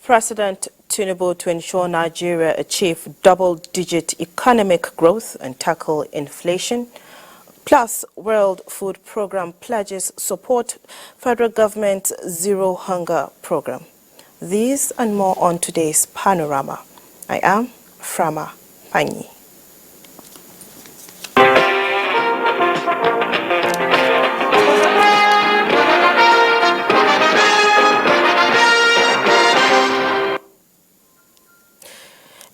President Tinubu to ensure Nigeria achieve double-digit economic growth and tackle inflation. Plus, World Food Programme pledges support federal government's Zero Hunger program. These and more on today's Panorama. I am Frama Panyi.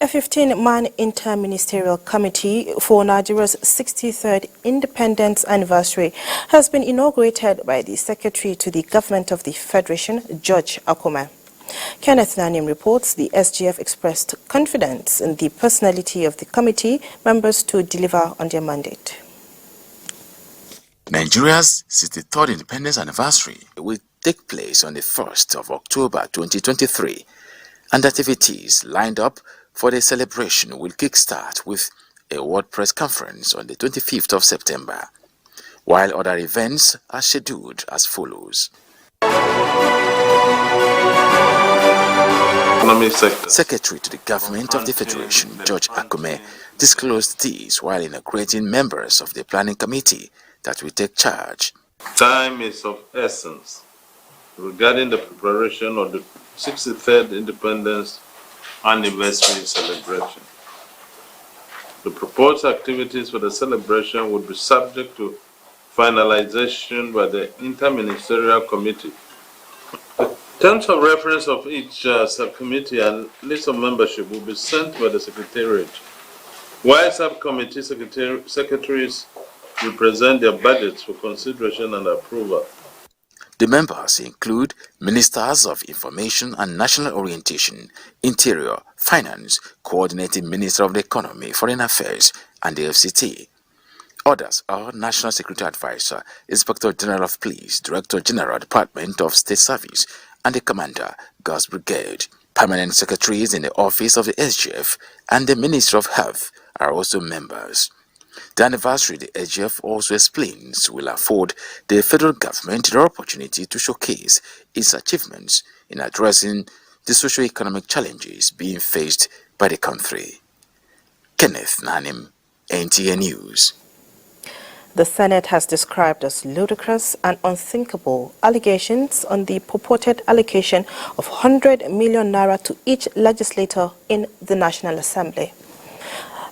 A 15-man inter-ministerial committee for Nigeria's 63rd independence anniversary has been inaugurated by the Secretary to the Government of the Federation, George Akume. Kenneth Nanim reports the SGF expressed confidence in the personality of the committee members to deliver on their mandate. Nigeria's 63rd independence anniversary will take place on the 1st of October 2023, and activities lined up for the celebration will kickstart with a World Press Conference on the 25th of September, while other events are scheduled as follows. Secretary to the Government of the Federation, George Akume, disclosed this while inaugurating members of the Planning Committee that will take charge. Time is of essence regarding the preparation of the 63rd Independence Anniversary celebration. The proposed activities for the celebration would be subject to finalization by the Interministerial Committee. The terms of reference of each subcommittee and list of membership will be sent by the Secretariat, while subcommittee secretaries will present their budgets for consideration and approval. The members include Ministers of Information and National Orientation, Interior, Finance, Coordinating Minister of the Economy, Foreign Affairs, and the FCT. Others are National Security Advisor, Inspector General of Police, Director General, Department of State Service, and the Commander, Guards Brigade. Permanent secretaries in the Office of the SGF and the Ministry of Health are also members. The anniversary, the SGF also explains, will afford the federal government the opportunity to showcase its achievements in addressing the socio-economic challenges being faced by the country. Kenneth Nanim, NTA News. The Senate has described as ludicrous and unthinkable allegations on the purported allocation of 100 million naira to each legislator in the National Assembly.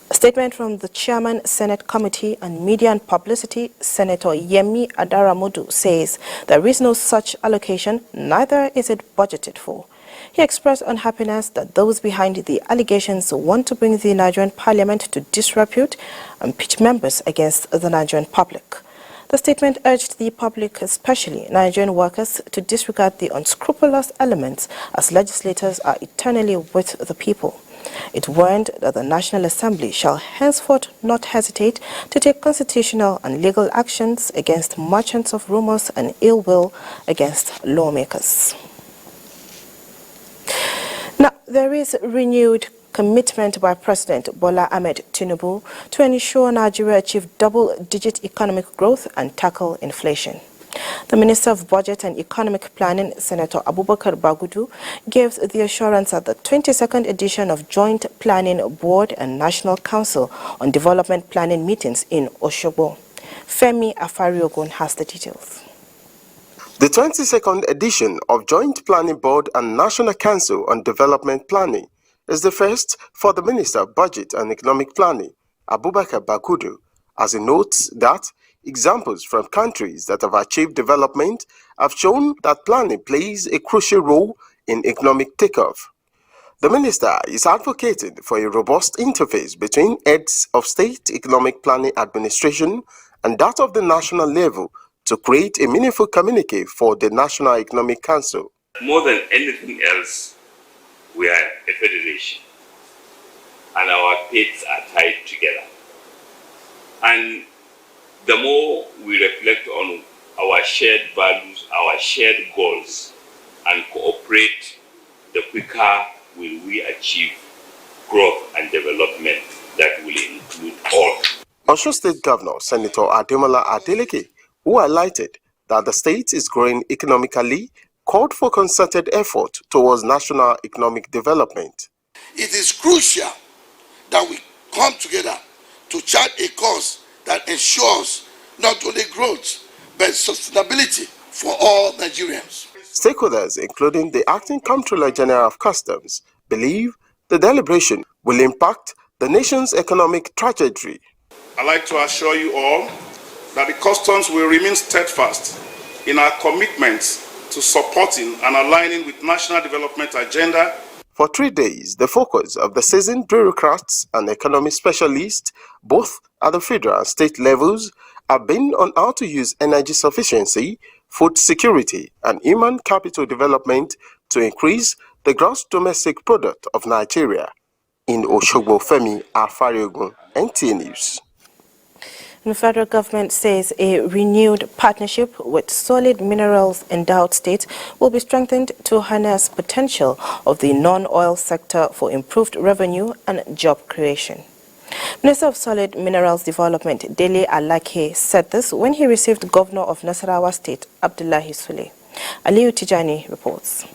A statement from the Chairman, Senate Committee on Media and Publicity, Senator Yemi Adaramodu, says there is no such allocation, neither is it budgeted for. He expressed unhappiness that those behind the allegations want to bring the Nigerian Parliament to disrepute and pitch members against the Nigerian public. The statement urged the public, especially Nigerian workers, to disregard the unscrupulous elements as legislators are eternally with the people. It warned that the National Assembly shall henceforth not hesitate to take constitutional and legal actions against merchants of rumors and ill will against lawmakers. Now, there is renewed commitment by President Bola Ahmed Tinubu to ensure Nigeria achieve double-digit economic growth and tackle inflation. The Minister of Budget and Economic Planning, Senator Abubakar Bagudu, gave the assurance at the 22nd edition of Joint Planning Board and National Council on Development Planning meetings in Osogbo. Femi Afariogun has the details. The 22nd edition of Joint Planning Board and National Council on Development Planning is the first for the Minister of Budget and Economic Planning, Abubakar Bagudu, as he notes that examples from countries that have achieved development have shown that planning plays a crucial role in economic takeoff. The minister is advocating for a robust interface between heads of state economic planning administration and that of the national level to create a meaningful communique for the National Economic Council. More than anything else, we are a federation and our fates are tied together. And the more we reflect on our shared values, our shared goals, and cooperate, the quicker will we achieve growth and development that will include all. Osun State Governor Senator Ademola Adeleke, who highlighted that the state is growing economically called for concerted effort towards national economic development. It is crucial that we come together to chart a course that ensures not only growth, but sustainability for all Nigerians. Stakeholders, including the Acting Comptroller General of Customs, believe the deliberation will impact the nation's economic trajectory. I'd like to assure you all that the Customs will remain steadfast in our commitments to supporting and aligning with national development agenda. For 3 days, the focus of the seasoned bureaucrats and economic specialists, both at the federal and state levels, have been on how to use energy sufficiency, food security, and human capital development to increase the gross domestic product of Nigeria. In Oshogbo, Femi Afariogun, NTA News. The federal government says a renewed partnership with solid minerals endowed states will be strengthened to harness potential of the non-oil sector for improved revenue and job creation. Minister of Solid Minerals Development Dele Alake said this when he received Governor of Nasarawa State Abdullahi Sule. Aliyu Tijani reports.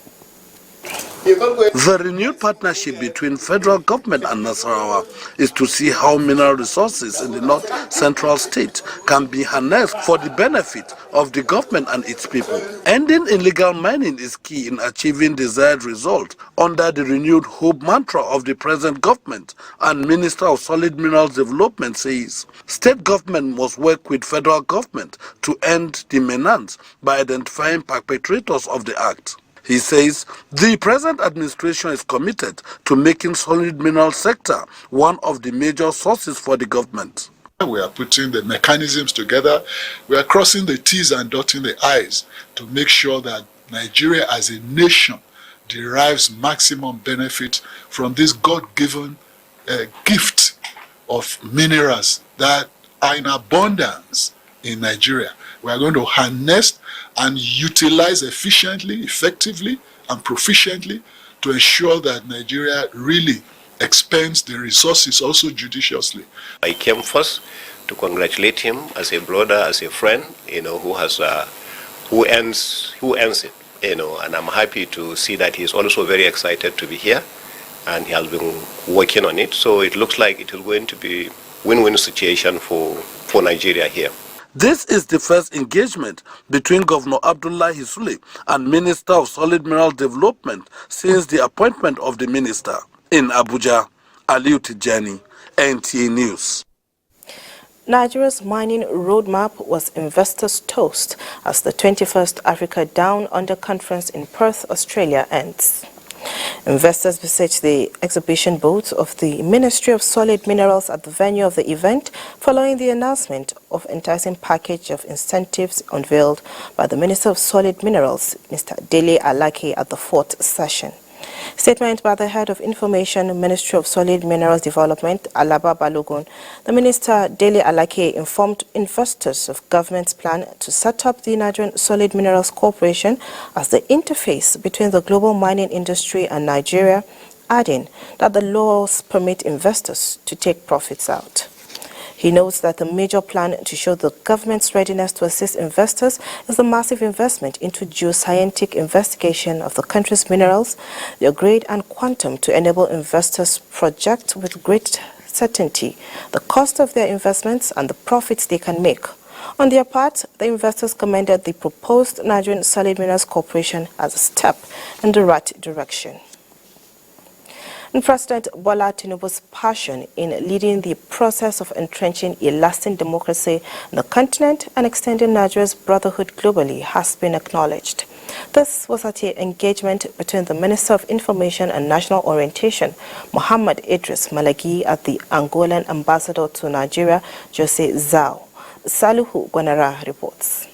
The renewed partnership between federal government and Nasarawa is to see how mineral resources in the north-central state can be harnessed for the benefit of the government and its people. Ending illegal mining is key in achieving desired results under the renewed hope mantra of the present government, and Minister of Solid Minerals Development says state government must work with federal government to end the menace by identifying perpetrators of the act. He says the present administration is committed to making solid mineral sector one of the major sources for the government. We are putting the mechanisms together. We are crossing the T's and dotting the I's to make sure that Nigeria as a nation derives maximum benefit from this God-given gift of minerals that are in abundance in Nigeria. We are going to harness and utilize efficiently, effectively, and proficiently to ensure that Nigeria really expends the resources also judiciously. I came first to congratulate him as a brother, as a friend, who earns it, and I'm happy to see that he's also very excited to be here, and he has been working on it. So it looks like it is going to be win-win situation for Nigeria here. This is the first engagement between Governor Abdullahi Sule and Minister of Solid Mineral Development since the appointment of the minister. In Abuja, Aliyu Tijani, NTA News. Nigeria's mining roadmap was investors' toast as the 21st Africa Down Under Conference in Perth, Australia ends. Investors beseech the exhibition booth of the Ministry of Solid Minerals at the venue of the event following the announcement of enticing package of incentives unveiled by the Minister of Solid Minerals, Mr. Dele Alake, at the 4th session. Statement by the Head of Information, Ministry of Solid Minerals Development, Alaba Balogun, the Minister Dele Alake informed investors of government's plan to set up the Nigerian Solid Minerals Corporation as the interface between the global mining industry and Nigeria, adding that the laws permit investors to take profits out. He notes that the major plan to show the government's readiness to assist investors is the massive investment into geoscientific investigation of the country's minerals, their grade and quantum to enable investors project with great certainty the cost of their investments and the profits they can make. On their part, the investors commended the proposed Nigerian Solid Minerals Corporation as a step in the right direction. And President Bola Tinubu's passion in leading the process of entrenching a lasting democracy on the continent and extending Nigeria's brotherhood globally has been acknowledged. This was at an engagement between the Minister of Information and National Orientation, Muhammad Idris Malagi, at the Angolan ambassador to Nigeria, Jose Zhao. Saluhu Gwanara reports.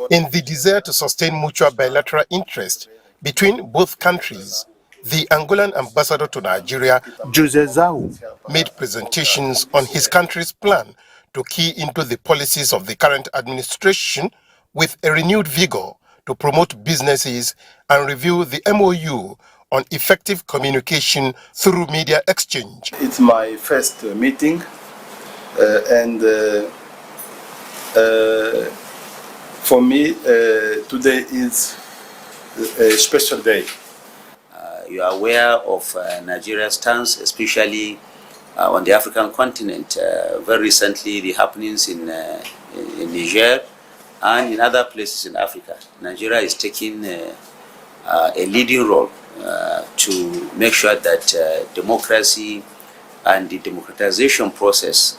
In the desire to sustain mutual bilateral interest between both countries, the Angolan ambassador to Nigeria, Jose Zhao, made presentations on his country's plan to key into the policies of the current administration with a renewed vigor to promote businesses and review the MOU on effective communication through media exchange. It's my first meeting, and For me, today is a special day. You are aware of Nigeria's stance, especially on the African continent. Very recently, the happenings in Niger and in other places in Africa. Nigeria is taking a leading role to make sure that democracy and the democratization process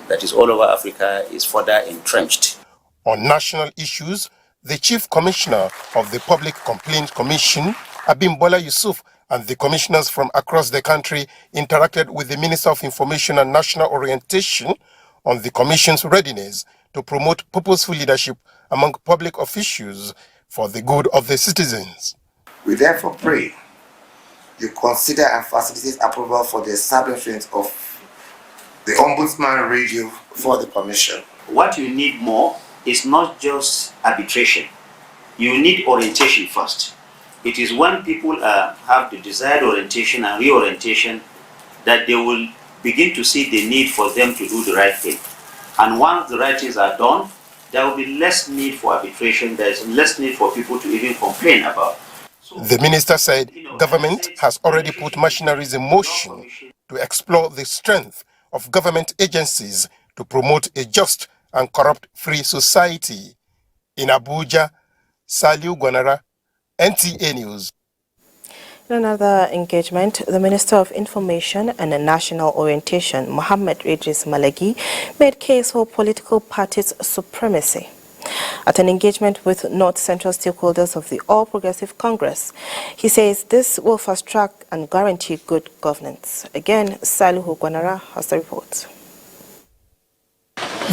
that is all over Africa is further entrenched. On national issues, the Chief Commissioner of the Public Complaint Commission, Abimbola Yusuf, and the commissioners from across the country interacted with the Minister of Information and National Orientation on the Commission's readiness to promote purposeful leadership among public officials for the good of the citizens. We therefore pray you consider and facilitate approval for the establishment of the Ombudsman Radio for the Commission. What you need more is not just arbitration. You need orientation first. It is when people have the desired orientation and reorientation that they will begin to see the need for them to do the right thing. And once the right things are done, there will be less need for arbitration. There is less need for people to even complain about. The minister said government has already put machineries in motion to explore the strength of government agencies to promote a just and corrupt-free society. In Abuja, Saliu Gwanara, NTA News. In another engagement, the Minister of Information and National Orientation, Mohammed Idris Malagi, made case for political parties' supremacy. At an engagement with North Central stakeholders of the All Progressive Congress, he says this will fast-track and guarantee good governance. Again, Salihu Gwanara has the report.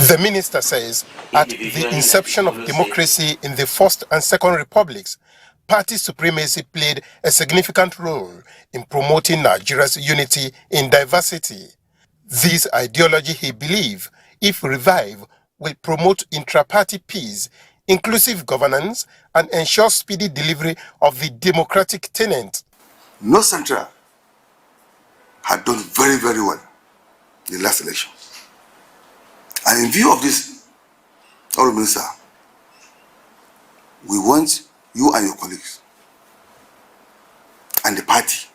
The minister says at the inception of democracy in the First and Second Republics, party supremacy played a significant role in promoting Nigeria's unity in diversity. This ideology, he believes, if revived, will promote intra-party peace, inclusive governance, and ensure speedy delivery of the democratic tenet. North Central had done very, very well in the last election. And in view of this, Honourable Minister, we want you and your colleagues and the party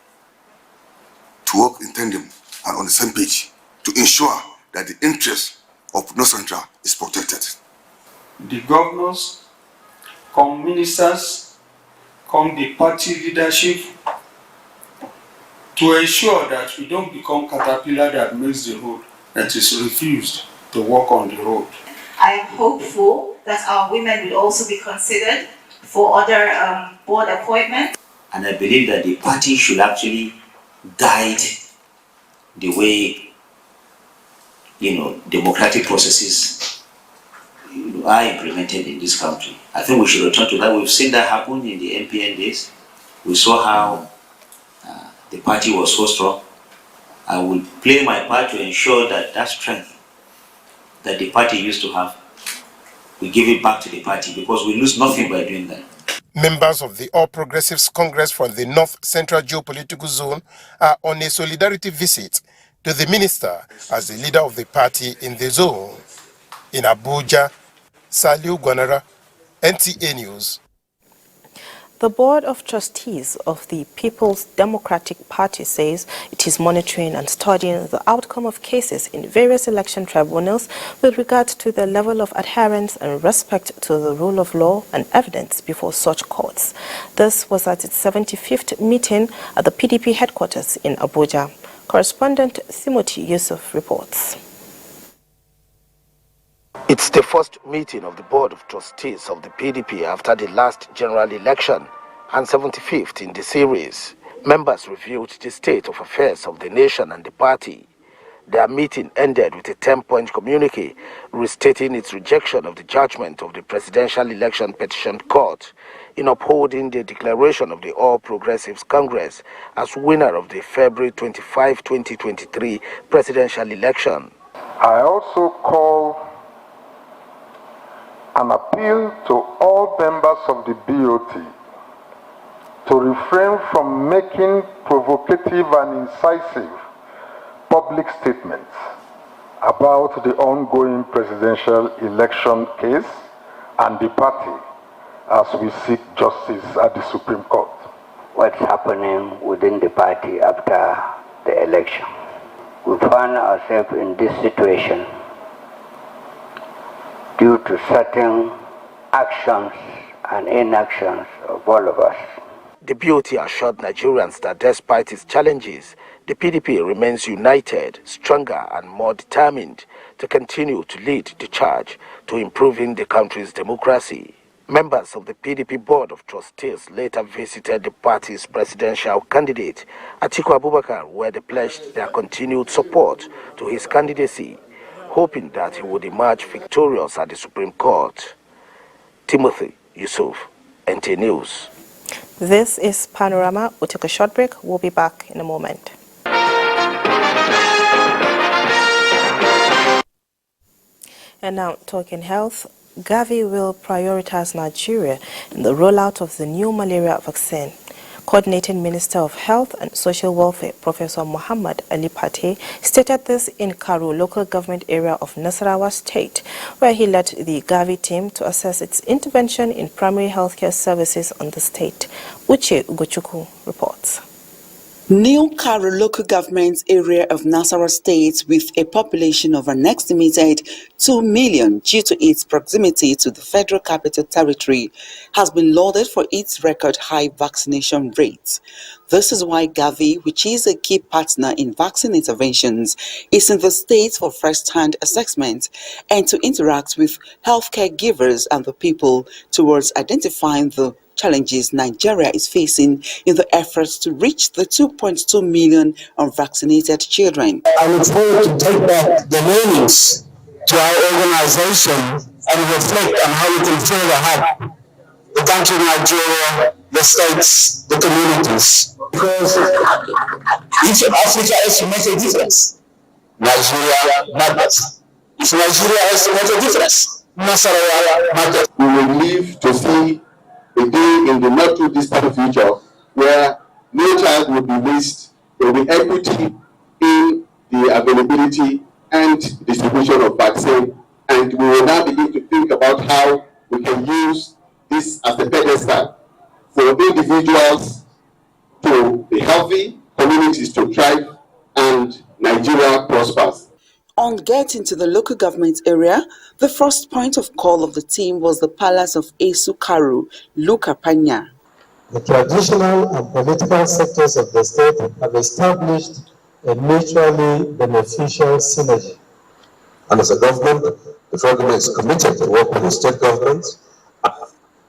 to work in tandem and on the same page to ensure that the interest of North Central is protected. The governors, come ministers, come the party leadership, to ensure that we don't become caterpillar that makes the road, that is refused to work on the road. I am hopeful that our women will also be considered for other board appointments. And I believe that the party should actually guide the way, democratic processes are implemented in this country. I think we should return to that. We've seen that happen in the NPN days. We saw how the party was so strong. I will play my part to ensure that that strength that the party used to have, we give it back to the party, because we lose nothing by doing that. Members of the All Progressives Congress from the North Central Geopolitical Zone are on a solidarity visit to the minister as the leader of the party in the zone. In Abuja, Saliu Gwanara, NTA News. The Board of Trustees of the People's Democratic Party says it is monitoring and studying the outcome of cases in various election tribunals with regard to the level of adherence and respect to the rule of law and evidence before such courts. This was at its 75th meeting at the PDP headquarters in Abuja. Correspondent Timothy Yusuf reports. It's the first meeting of the Board of Trustees of the PDP after the last general election and 75th in the series. Members reviewed the state of affairs of the nation and the party. Their meeting ended with a 10-point communique restating its rejection of the judgment of the Presidential Election Petition Court in upholding the declaration of the All Progressives Congress as winner of the February 25, 2023 presidential election. I also call an appeal to all members of the BOT to refrain from making provocative and incisive public statements about the ongoing presidential election case and the party as we seek justice at the Supreme Court. What's happening within the party after the election? We find ourselves in this situation due to certain actions and inactions of all of us. The BOT assured Nigerians that despite its challenges, the PDP remains united, stronger and more determined to continue to lead the charge to improving the country's democracy. Members of the PDP Board of Trustees later visited the party's presidential candidate, Atiku Abubakar, where they pledged their continued support to his candidacy, hoping that he would emerge victorious at the Supreme Court. Timothy Yusuf, NTA News. This is Panorama. We'll take a short break. We'll be back in a moment. And now, talking health. Gavi will prioritize Nigeria in the rollout of the new malaria vaccine. Coordinating Minister of Health and Social Welfare, Professor Muhammad Ali Pate, stated this in Karu local government area of Nasarawa State, where he led the Gavi team to assess its intervention in primary healthcare services on the state. Uche Ugochukwu reports. New Karu local government area of Nasarawa State, with a population of an estimated 2 million due to its proximity to the Federal Capital Territory, has been lauded for its record high vaccination rates. This is why Gavi, which is a key partner in vaccine interventions, is in the state for first-hand assessment and to interact with healthcare givers and the people towards identifying the challenges Nigeria is facing in the efforts to reach the 2.2 million unvaccinated children. I look forward to take back the learnings to our organization and reflect on how we can further help the country of Nigeria, the states, the communities. Because each of Africa has to make a difference. Nigeria matters. If Nigeria has to make a difference, Nasarawa matters. We will live to see a day in the not too distant future where no child will be missed. There will be equity in the availability and distribution of vaccine, and we will now begin to think about how we can use this as a pedestal for individuals to be healthy, communities to thrive, and Nigeria prospers. On getting to the local government area, the first point of call of the team was the palace of Esu Karu, Lukapanya. The traditional and political sectors of the state have established a mutually beneficial synergy. And as a government, the federal government is committed to work with the state governments,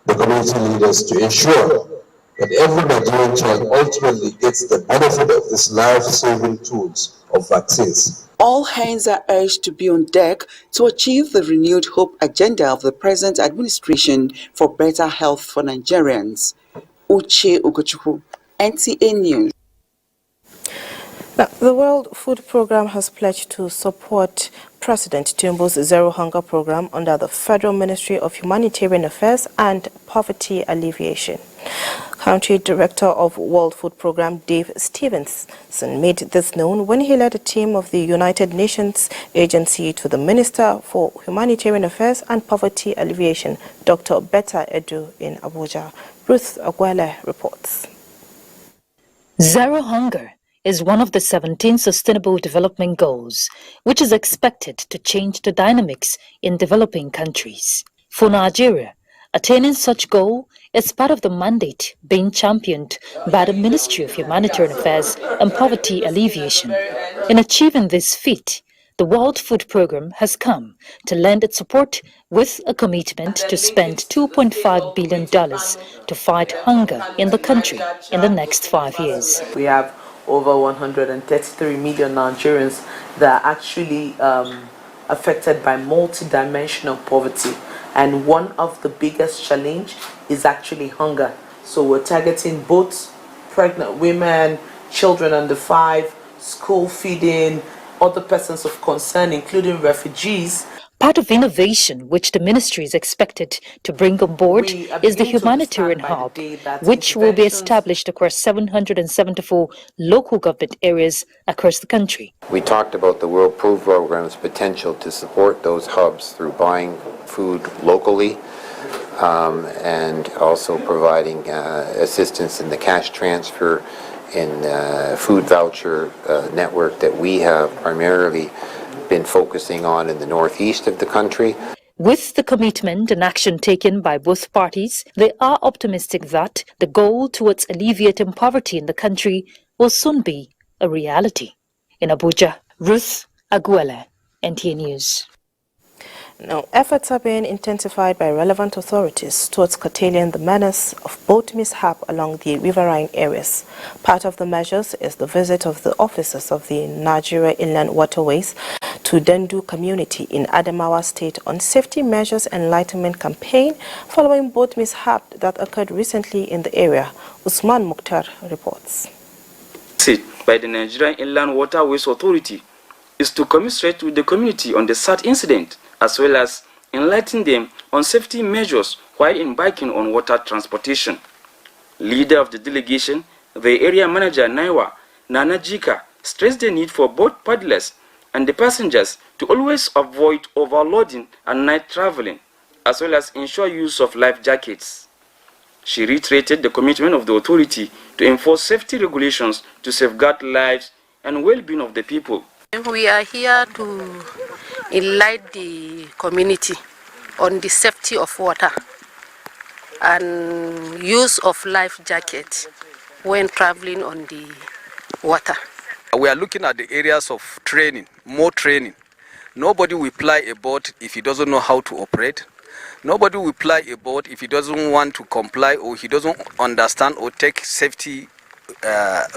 the community leaders, to ensure that every Nigerian child ultimately gets the benefit of these life-saving tools of vaccines. All hands are urged to be on deck to achieve the renewed hope agenda of the present administration for better health for Nigerians. Uche Ugochukwu, NTA News. Now, the World Food Programme has pledged to support President Tinubu's Zero Hunger Program under the Federal Ministry of Humanitarian Affairs and Poverty Alleviation. Country Director of World Food Programme Dave Stevenson made this known when he led a team of the United Nations Agency to the Minister for Humanitarian Affairs and Poverty Alleviation, Dr. Betta Edu, in Abuja. Ruth Aguele reports. Zero hunger is one of the 17 Sustainable Development Goals, which is expected to change the dynamics in developing countries. For Nigeria, attaining such goal is part of the mandate being championed by the Ministry of Humanitarian Affairs and Poverty Alleviation. In achieving this feat, the World Food Programme has come to lend its support with a commitment to spend $2.5 billion to fight hunger in the country in the next 5 years. We have over 133 million Nigerians that are actually affected by multidimensional poverty. And one of the biggest challenge is actually hunger. So we're targeting both pregnant women, children under 5, school feeding, other persons of concern, including refugees. Part of innovation which the ministry is expected to bring on board is the humanitarian hub, which will be established across 774 local government areas across the country. We talked about the World Food Program's potential to support those hubs through buying food locally and also providing assistance in the cash transfer in food voucher network that we have primarily been focusing on in the northeast of the country. With the commitment and action taken by both parties, they are optimistic that the goal towards alleviating poverty in the country will soon be a reality. In Abuja, Ruth Aguele, NTA News. Now, efforts are being intensified by relevant authorities towards curtailing the menace of boat mishap along the riverine areas. Part of the measures is the visit of the officers of the Nigerian Inland Waterways to Dendu community in Adamawa State on safety measures enlightenment campaign following boat mishap that occurred recently in the area. Usman Mukhtar reports. By the Nigerian Inland Waterways Authority is to commiserate with the community on the sad incident, as well as enlighten them on safety measures while embarking on water transportation. Leader of the delegation, the area manager Naiwa Nanajika, stressed the need for both paddlers and the passengers to always avoid overloading and night traveling, as well as ensure use of life jackets. She reiterated the commitment of the authority to enforce safety regulations to safeguard lives and well-being of the people. We are here to enlighten the community on the safety of water and use of life jackets when traveling on the water. We are looking at the areas of training, more training. Nobody will ply a boat if he doesn't know how to operate. Nobody will ply a boat if he doesn't want to comply or he doesn't understand or take safety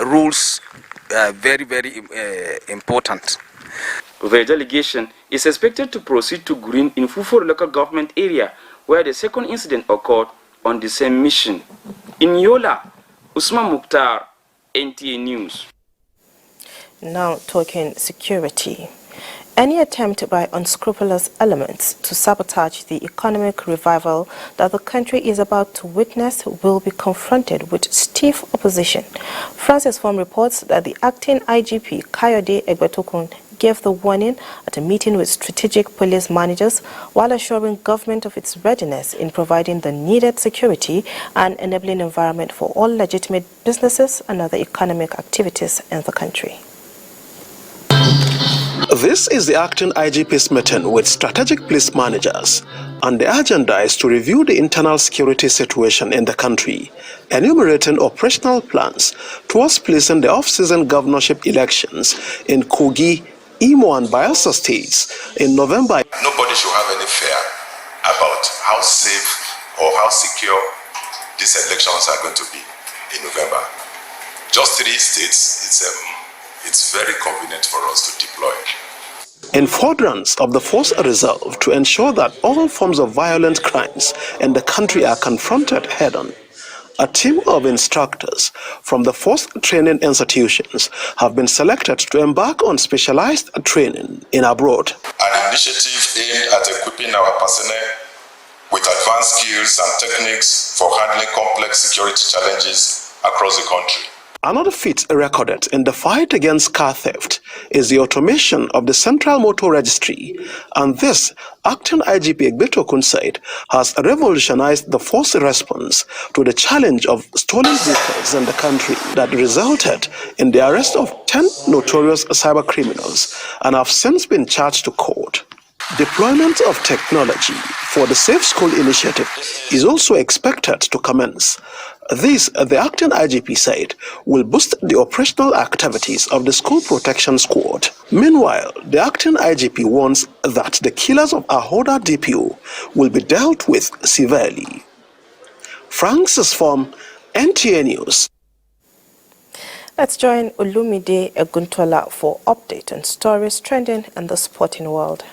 rules very, very important. The delegation is expected to proceed to Green in Fufur local government area where the second incident occurred on the same mission. In Yola, Usman Mukhtar, NTA News. Now talking security. Any attempt by unscrupulous elements to sabotage the economic revival that the country is about to witness will be confronted with stiff opposition. Francis Form reports that the acting IGP, Kayode Egbetokun, gave the warning at a meeting with strategic police managers while assuring government of its readiness in providing the needed security and enabling environment for all legitimate businesses and other economic activities in the country. This is the acting IGP's meeting with strategic police managers, and the agenda is to review the internal security situation in the country, enumerating operational plans towards placing the off-season governorship elections in Kogi, Imo and Bayelsa states in November. Nobody should have any fear about how safe or how secure these elections are going to be in November. Just 3 states, it's very convenient for us to deploy. In furtherance of the force resolve to ensure that all forms of violent crimes in the country are confronted head-on, a team of instructors from the force training institutions have been selected to embark on specialized training in abroad. An initiative aimed at equipping our personnel with advanced skills and techniques for handling complex security challenges across the country. Another feat recorded in the fight against car theft is the automation of the Central Motor Registry, and this, acting IGP Egbetokun said, has revolutionized the force response to the challenge of stolen vehicles in the country that resulted in the arrest of 10 notorious cyber criminals and have since been charged to court. Deployment of technology for the Safe School initiative is also expected to commence. This, the acting IGP said, will boost the operational activities of the School Protection Squad. Meanwhile, the acting IGP warns that the killers of Ahoda DPO will be dealt with severely. Francis Form, NTA News. Let's join Olumide Eguntola for update on stories trending in the sporting world.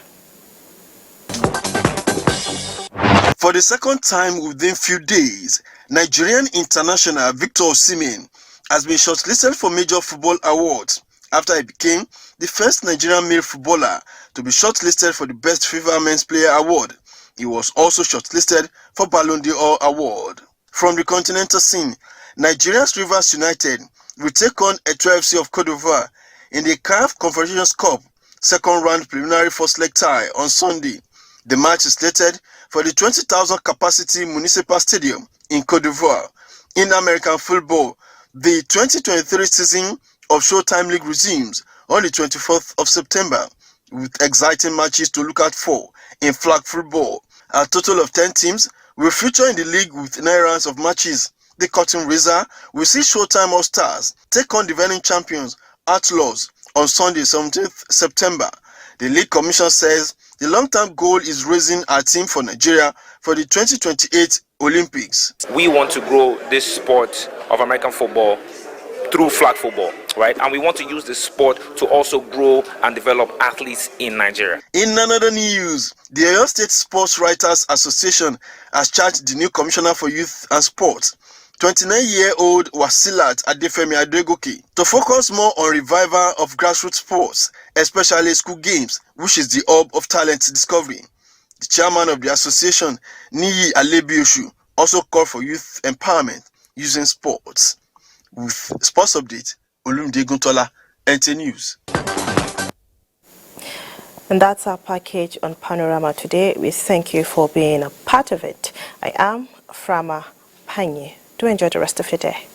For the second time within few days, Nigerian international Victor Osimhen has been shortlisted for major football awards after he became the first Nigerian male footballer to be shortlisted for the Best FIFA Men's Player Award. He was also shortlisted for Ballon d'Or Award. From the continental scene, Nigeria's Rivers United will take on Etoile FC of Cote d'Ivoire in the CAF Confederations Cup second round preliminary first leg tie on Sunday. The match is slated for the 20,000 capacity municipal stadium in Cote d'Ivoire. In American football, the 2023 season of Showtime League resumes on the 24th of September with exciting matches to look out for in flag football. A total of 10 teams will feature in the league with 9 rounds of matches. The curtain raiser will see Showtime All-Stars take on defending champions Outlaws on Sunday, 17th September. The league commission says the long-term goal is raising a team for Nigeria for the 2028 Olympics. We want to grow this sport of American football through flag football, right? And we want to use this sport to also grow and develop athletes in Nigeria. In another news, the Oyo State Sports Writers Association has charged the new Commissioner for Youth and Sports, 29-year-old Wasilat Adefemi Adegoke, to focus more on revival of grassroots sports, especially school games, which is the hub of talent discovery. The chairman of the association, Niyi Alebioshu, also called for youth empowerment using sports. With sports update, Olumide Guntola, NTA News. And that's our package on Panorama today. We thank you for being a part of it. I am Frama Panye. Do enjoy the rest of your day.